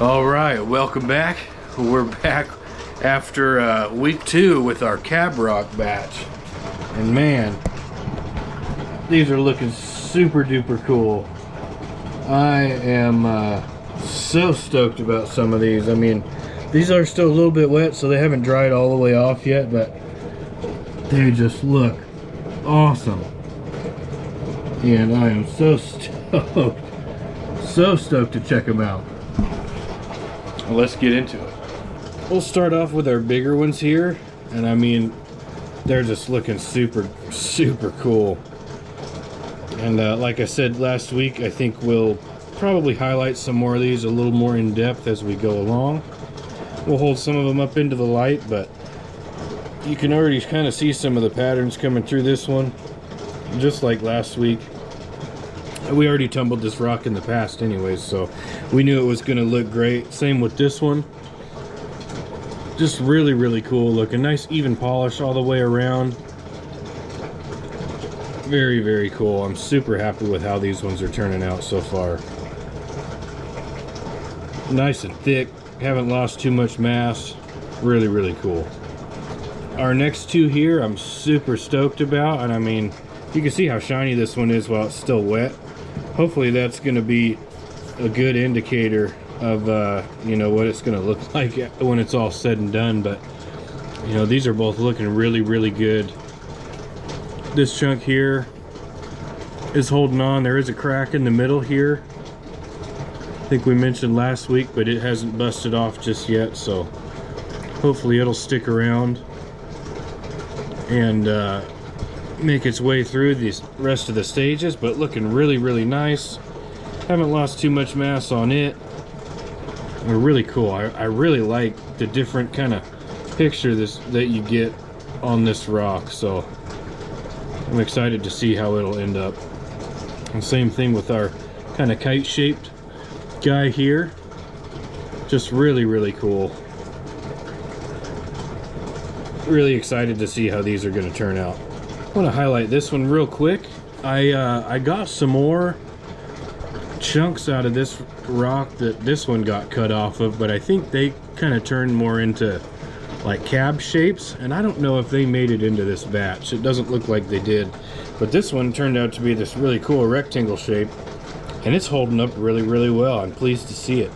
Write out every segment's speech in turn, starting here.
All right, welcome back. We're back after week 2 with our cab rock batch, and man, these are looking super duper cool. I am so stoked about some of these. I mean, these are still a little bit wet, so they haven't dried all the way off yet, but they just look awesome. And I am so stoked to check them out. Let's get into it. We'll start off with our bigger ones here, and I mean, they're just looking super cool. And like I said last week, I think we'll probably highlight some more of these a little more in depth as we go along. We'll hold some of them up into the light, but you can already kind of see some of the patterns coming through this one, just like last week. We already tumbled this rock in the past anyways, so we knew it was going to look great. Same with this one. Just really cool looking. Nice even polish all the way around. Very cool. I'm super happy with how these ones are turning out so far. Nice and thick. Haven't lost too much mass. Really cool. Our next two here I'm super stoked about, and I mean, you can see how shiny this one is while it's still wet. Hopefully that's going to be a good indicator of you know, what it's going to look like when it's all said and done. But you know, these are both looking really good. This chunk here is holding on. There is a crack in the middle here, I think we mentioned last week, but it hasn't busted off just yet, so hopefully it'll stick around and make its way through these rest of the stages. But looking really nice. Haven't lost too much mass on it. They're really cool. I really like the different kind of picture that you get on this rock, so I'm excited to see how it'll end up. And same thing with our kind of kite shaped guy here. Just really cool. Really excited to see how these are going to turn out. I want to highlight this one real quick. I got some more chunks out of this rock that this one got cut off of, but I think they kind of turned more into like cab shapes, and I don't know if they made it into this batch. It doesn't look like they did, but this one turned out to be this really cool rectangle shape, and it's holding up really well. I'm pleased to see it.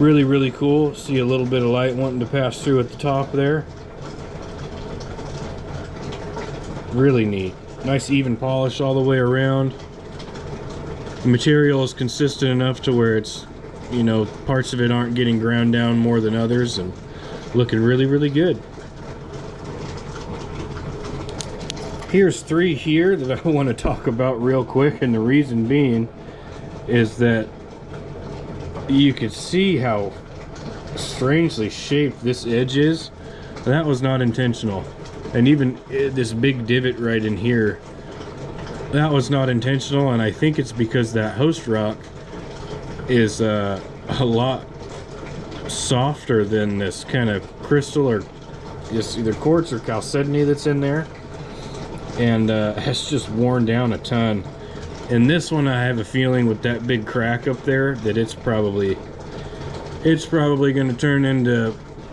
Really cool. See a little bit of light wanting to pass through at the top there. Really neat. Nice even polish all the way around. The material is consistent enough to where it's, you know, parts of it aren't getting ground down more than others, and looking really good. Here's 3 here that I want to talk about real quick, and the reason being is that you can see how strangely shaped this edge is. That was not intentional. And even this big divot right in here, that was not intentional, and I think it's because that host rock is a lot softer than this kind of crystal, or just either quartz or chalcedony that's in there, and has just worn down a ton. And this one, I have a feeling with that big crack up there that it's probably going to turn into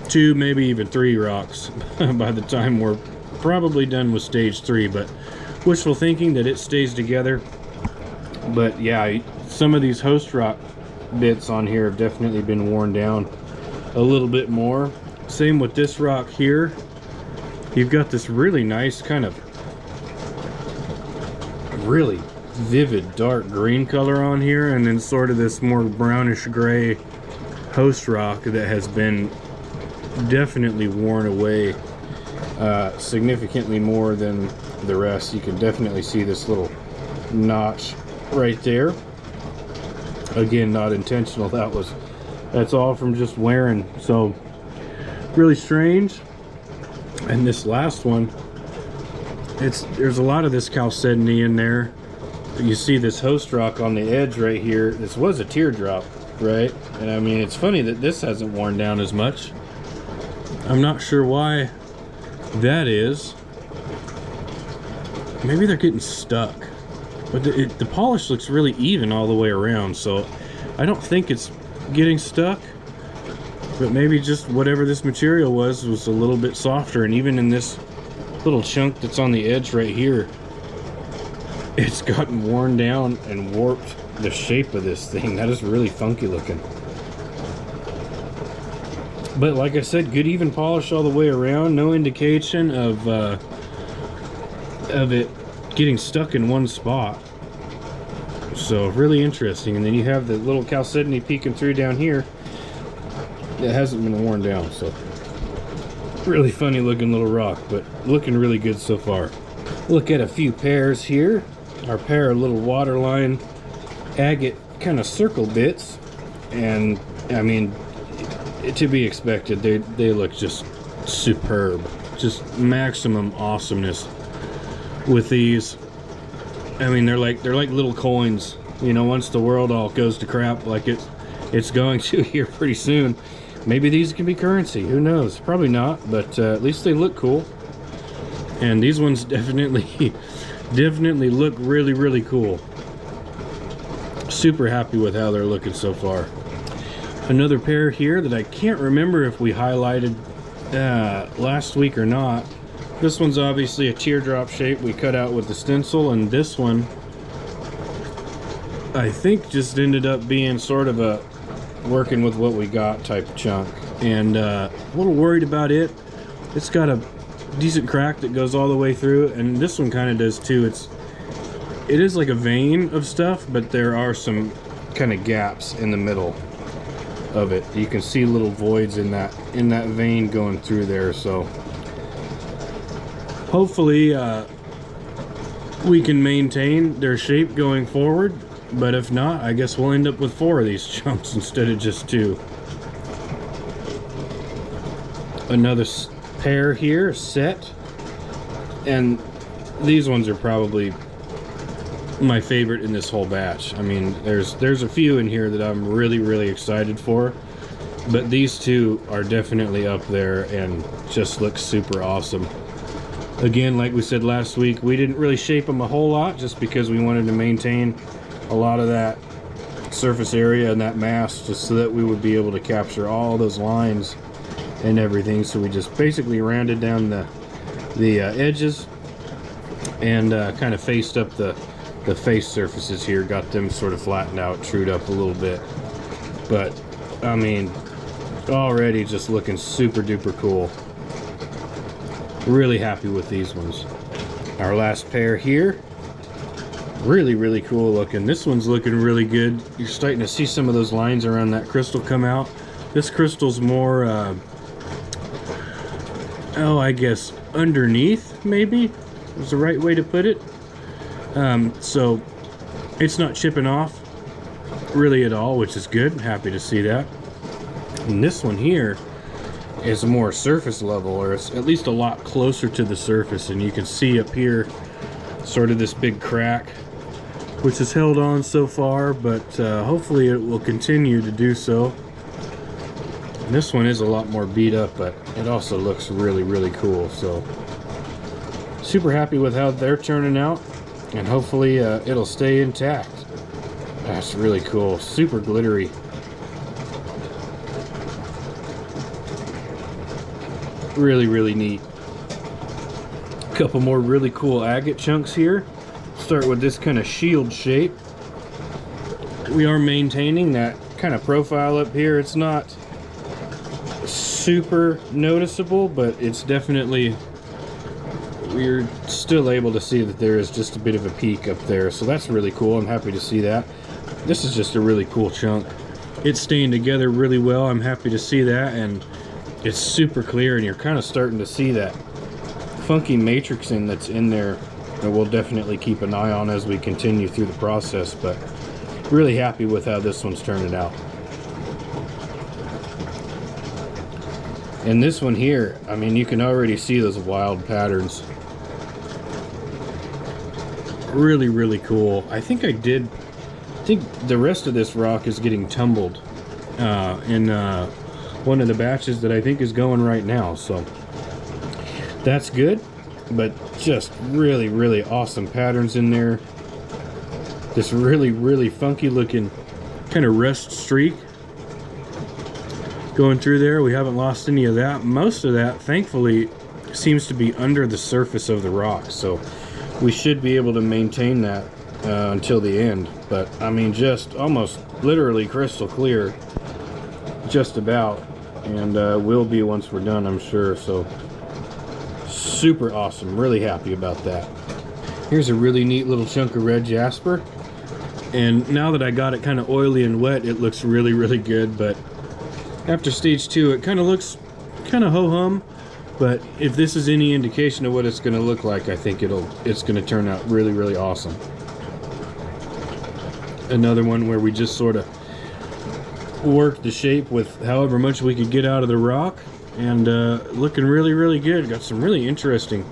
2, maybe even 3 rocks by the time we're probably done with stage 3. But wishful thinking that it stays together. But yeah, some of these host rock bits on here have definitely been worn down a little bit more. Same with this rock here. You've got this really nice kind of really vivid dark green color on here, and then sort of this more brownish gray host rock that has been definitely worn away significantly more than the rest. You can definitely see this little notch right there. Again, not intentional. That's all from just wearing. So really strange. And this last one, there's a lot of this chalcedony in there. You see this host rock on the edge right here. This was a teardrop, right? And I mean, it's funny that this hasn't worn down as much. I'm not sure why that is. Maybe they're getting stuck. But the polish looks really even all the way around, so I don't think it's getting stuck, but maybe just whatever this material was a little bit softer. And even in this little chunk that's on the edge right here, it's gotten worn down and warped the shape of this thing. That is really funky looking. But like I said, good even polish all the way around. No indication of it getting stuck in one spot. So really interesting. And then you have the little chalcedony peeking through down here. It hasn't been worn down, so really funny looking little rock, but looking really good so far. Look at a few pairs here. Our pair of little waterline agate kind of circle bits, and I mean, to be expected, they look just superb, just maximum awesomeness with these. I mean, they're like little coins, you know. Once the world all goes to crap like it's going to here pretty soon, maybe these can be currency. Who knows? Probably not, but at least they look cool. And these ones definitely look really cool. Super happy with how they're looking so far. Another pair here that I can't remember if we highlighted last week or not. This one's obviously a teardrop shape we cut out with the stencil, and this one I think just ended up being sort of a working with what we got type of chunk. And a little worried about it. It's got a decent crack that goes all the way through, and this one kind of does too. It is like a vein of stuff, but there are some kind of gaps in the middle of it. You can see little voids in that vein going through there. So hopefully we can maintain their shape going forward, but if not, I guess we'll end up with 4 of these chunks instead of just 2. Another pair here set, and these ones are probably my favorite in this whole batch. I mean, there's a few in here that I'm really excited for, but these 2 are definitely up there and just look super awesome. Again, like we said last week, we didn't really shape them a whole lot just because we wanted to maintain a lot of that surface area and that mass, just so that we would be able to capture all those lines and everything. So we just basically rounded down the edges and kind of faced up the face surfaces here, got them sort of flattened out, trued up a little bit. But I mean, already just looking super duper cool. Really happy with these ones. Our last pair here, really cool looking. This one's looking really good. You're starting to see some of those lines around that crystal come out. This crystal's more I guess underneath, maybe is the right way to put it. So it's not chipping off really at all, which is good. Happy to see that. And this one here is more surface level, or it's at least a lot closer to the surface, and you can see up here sort of this big crack which has held on so far, but hopefully it will continue to do so. And this one is a lot more beat up, but it also looks really cool. So super happy with how they're turning out, and hopefully it'll stay intact. That's really cool. Super glittery. Really neat. A couple more really cool agate chunks here. Start with this kind of shield shape. We are maintaining that kind of profile up here. It's not super noticeable, but it's definitely, we're still able to see that there is just a bit of a peak up there. So that's really cool. I'm happy to see that. This is just a really cool chunk. It's staying together really well. I'm happy to see that, and it's super clear, and you're kind of starting to see that funky matrixing that's in there that we'll definitely keep an eye on as we continue through the process. But really happy with how this one's turning out. And this one here, I mean, you can already see those wild patterns. Really cool. I think the rest of this rock is getting tumbled in one of the batches that I think is going right now, so that's good. But just really awesome patterns in there. This really funky looking kind of rust streak going through there. We haven't lost any of that. Most of that, thankfully, seems to be under the surface of the rock, so we should be able to maintain that until the end. But I mean, just almost literally crystal clear, just about, and will be once we're done, I'm sure. So super awesome, really happy about that. Here's a really neat little chunk of red jasper, and now that I got it kind of oily and wet, it looks really, really good. But after stage 2, it kind of looks kind of ho-hum. But if this is any indication of what it's going to look like, I think it's going to turn out really, really awesome. Another one where we just sort of worked the shape with however much we could get out of the rock, and looking really, really good. Got some really interesting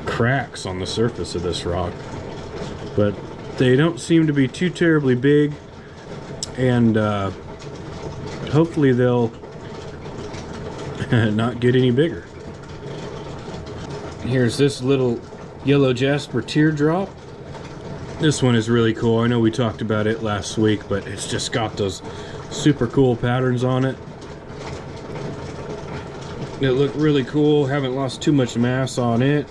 cracks on the surface of this rock, but they don't seem to be too terribly big, and hopefully they'll not get any bigger. Here's this little yellow jasper teardrop. This one is really cool. I know we talked about it last week, but it's just got those super cool patterns on it. It looked really cool. Haven't lost too much mass on it,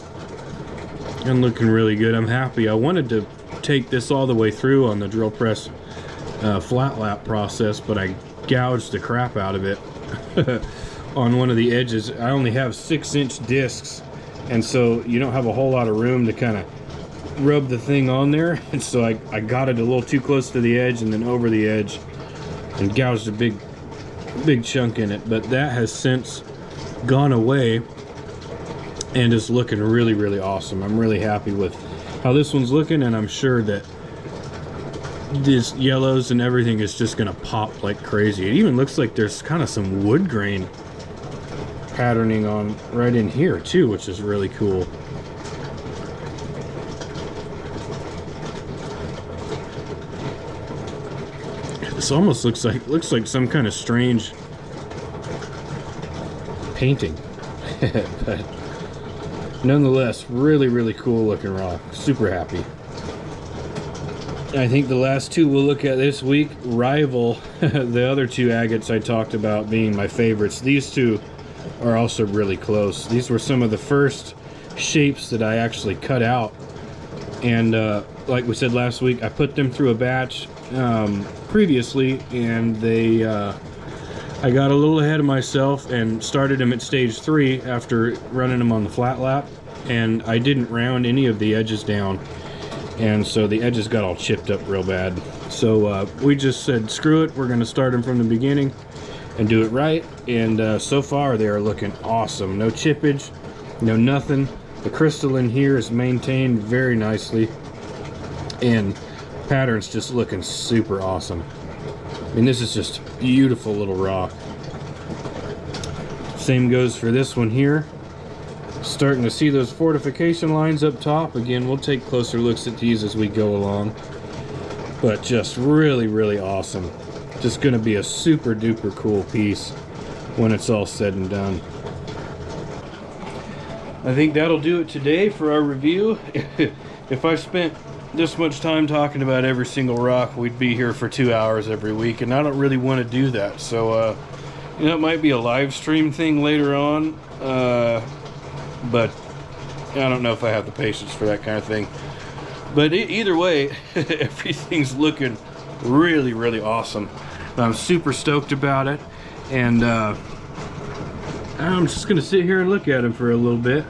and looking really good. I'm happy. I wanted to take this all the way through on the drill press flat lap process, but I gouged the crap out of it on one of the edges. I only have 6-inch discs, and so you don't have a whole lot of room to kind of rub the thing on there, and so I got it a little too close to the edge and then over the edge and gouged a big chunk in it. But that has since gone away and is looking really, really awesome. I'm really happy with how this one's looking, and I'm sure that these yellows and everything is just gonna pop like crazy. It even looks like there's kind of some wood grain patterning on right in here too, which is really cool. This almost looks like some kind of strange painting. But nonetheless, really, really cool looking rock. Super happy. I think the last two we'll look at this week rival the other two agates I talked about being my favorites. These two are also really close. These were some of the first shapes that I actually cut out, and like we said last week, I put them through a batch previously, and they I got a little ahead of myself and started them at stage 3 after running them on the flat lap, and I didn't round any of the edges down, and so the edges got all chipped up real bad. So we just said screw it, we're going to start them from the beginning and do it right, and so far they are looking awesome. No chippage, no nothing. The crystal in here is maintained very nicely, and pattern's just looking super awesome. I mean, this is just a beautiful little rock. Same goes for this one here. Starting to see those fortification lines up top. Again, we'll take closer looks at these as we go along, but just really, really awesome. Just going to be a super duper cool piece when it's all said and done. I think that'll do it today for our review. If I spent this much time talking about every single rock, we'd be here for 2 hours every week, and I don't really want to do that. So you know, it might be a live stream thing later on, but I don't know if I have the patience for that kind of thing. But either way, everything's looking really, really awesome. I'm super stoked about it, and I'm just gonna sit here and look at them for a little bit.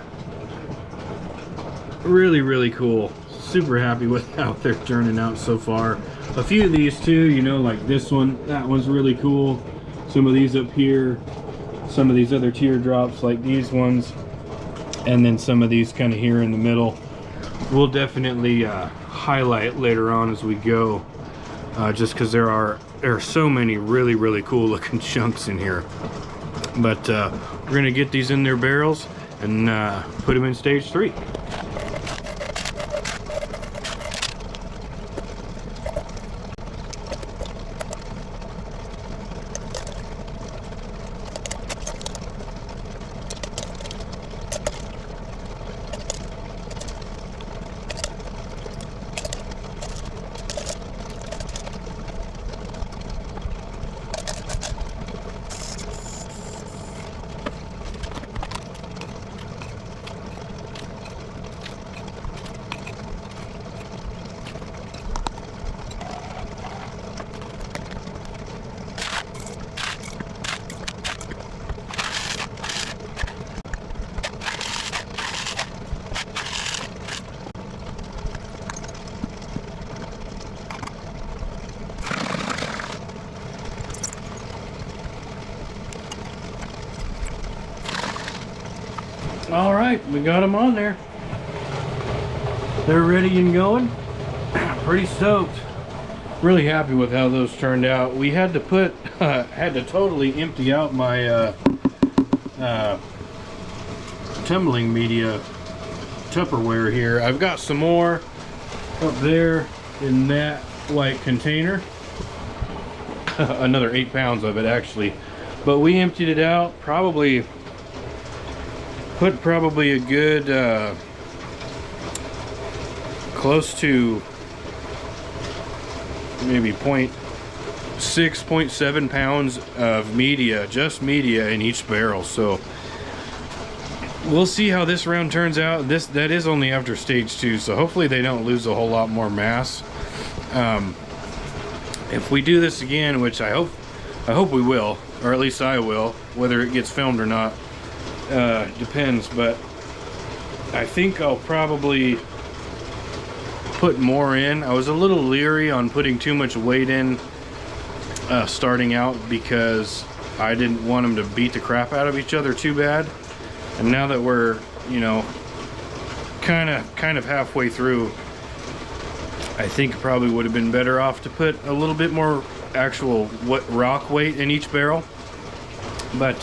Really, really cool. Super happy with how they're turning out so far. A few of these too, you know, like this one, that one's really cool. Some of these up here, some of these other teardrops like these ones, and then some of these kind of here in the middle. We'll definitely highlight later on as we go, just because there are so many really, really cool looking chunks in here. But we're gonna get these in their barrels and put them in stage 3. right, we got them on there. They're ready and going. Pretty stoked. Really happy with how those turned out. We had to put, had to totally empty out my tumbling media Tupperware here. I've got some more up there in that white container. Another 8 pounds of it actually. But we emptied it out, put probably a good close to maybe 0.6, 0.7 pounds of media, just media in each barrel. So we'll see how this round turns out. That is only after stage 2, so hopefully they don't lose a whole lot more mass. If we do this again, which I hope we will, or at least I will, whether it gets filmed or not, depends, but I think I'll probably put more in. I was a little leery on putting too much weight in starting out because I didn't want them to beat the crap out of each other too bad. And now that we're, you know, kind of halfway through, I think probably would have been better off to put a little bit more actual rock weight in each barrel. But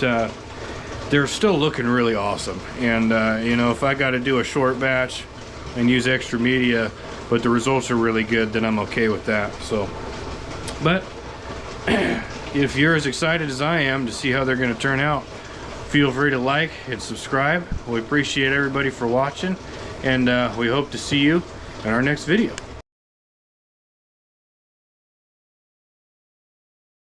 they're still looking really awesome. And you know, if I got to do a short batch and use extra media, but the results are really good, then I'm okay with that. So, but if you're as excited as I am to see how they're going to turn out, feel free to like and subscribe. We appreciate everybody for watching, and we hope to see you in our next video.